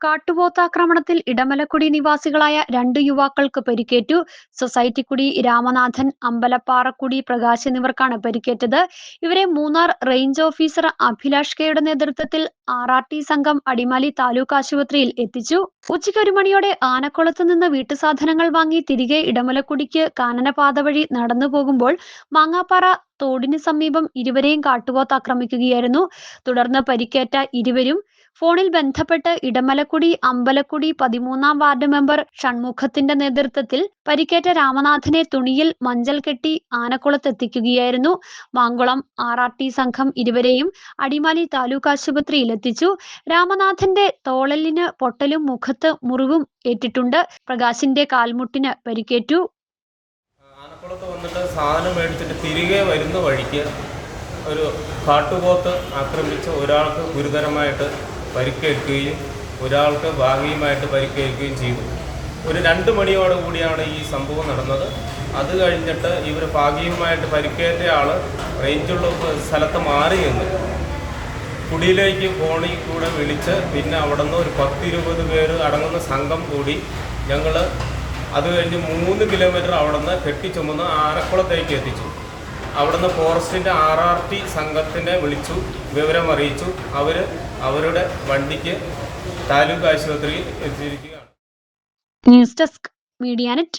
കാട്ടുപോത്താക്രമണത്തിൽ ഇടമലക്കുടി നിവാസികളായ 2 യുവാക്കൾക്ക് പരിക്കേറ്റു. സൊസൈറ്റിക്കുടി രാമനാഥൻ, അമ്പലപ്പാറക്കുടി പ്രകാശ് എന്നിവർക്കാണ് പരിക്കേറ്റത്. ഇവരെ മൂന്നാർ റേഞ്ച് ഓഫീസർ അഭിലാഷ് കെയുടെ നേതൃത്വത്തിൽ RRT സംഘം അടിമാലി താലൂക്ക് ആശുപത്രിയിൽ എത്തിച്ചു. ഉച്ചയ്ക്ക് 1 മണിയോടെ ആനക്കുളത്ത് നിന്ന് വീട്ടുസാധനങ്ങൾ വാങ്ങി തിരികെ ഇടമലക്കുടിക്ക് കാനനപാത വഴി നടന്നു പോകുമ്പോൾ മാങ്ങാപ്പാറ തോടിന് സമീപം ഇരുവരെയും കാട്ടുപോത്ത് ആക്രമിക്കുകയായിരുന്നു. തുടർന്ന് പരിക്കേറ്റ ഇരുവരും ഫോണിൽ ബന്ധപ്പെട്ട് ഇടമലക്കുടി അമ്പലക്കുടി 13-ാം വാർഡ് മെമ്പർ ഷൺമുഖത്തിന്റെ നേതൃത്വത്തിൽ പരിക്കേറ്റ രാമനാഥനെ തുണിയിൽ മഞ്ചൽ കെട്ടി ആനക്കുളത്തെത്തിക്കുകയായിരുന്നു. മാങ്കുളം RRT സംഘം ഇരുവരെയും അടിമാലി താലൂക്ക് ആശുപത്രിയിൽ എത്തിച്ചു. രാമനാഥന്റെ തോളെല്ലിന് പൊട്ടലും മുഖത്ത് മുറിവും ഏറ്റിട്ടുണ്ട്. പ്രകാശിന്റെ കാൽമുട്ടിന് പരിക്കേറ്റു. ആനക്കുളത്ത് വന്നിട്ട് സാധനം മേടിച്ചിട്ട് തിരികെ വരുന്ന വഴിക്ക് ഒരു കാട്ടുപോത്ത് ആക്രമിച്ച് ഒരാൾക്ക് ഗുരുതരമായിട്ട് പരിക്കേൽക്കുകയും ഒരാൾക്ക് ഭാഗികമായിട്ട് പരിക്കേൽക്കുകയും ചെയ്തു. ഒരു 2 മണിയോട് കൂടിയാണ് ഈ സംഭവം നടന്നത്. അത് കഴിഞ്ഞിട്ട് ഇവർ ഭാഗികമായിട്ട് പരിക്കേറ്റ ആൾ റേഞ്ചുള്ള സ്ഥലത്ത് മാറി നിന്ന് കുടിയിലേക്ക് ഫോണിൽ കൂടെ വിളിച്ച് പിന്നെ അവിടെ നിന്ന് ഒരു 10-20 പേര് അടങ്ങുന്ന സംഘം കൂടി ഞങ്ങൾ അത് കഴിഞ്ഞ് 3 കിലോമീറ്റർ അവിടെ നിന്ന് കെട്ടിച്ചുമന്ന് ആനക്കുളത്തേക്ക് എത്തിച്ചു. അവിടുന്ന് ഫോറസ്റ്റിൻ്റെ RRT സംഘത്തിനെ വിളിച്ചു, വിവരം അറിയിച്ചു. അവരുടെ വണ്ടിക്ക് താലൂക്ക് ആശുപത്രിയിൽ എത്തിയിരിക്കുകയാണ്. News desk Medianet.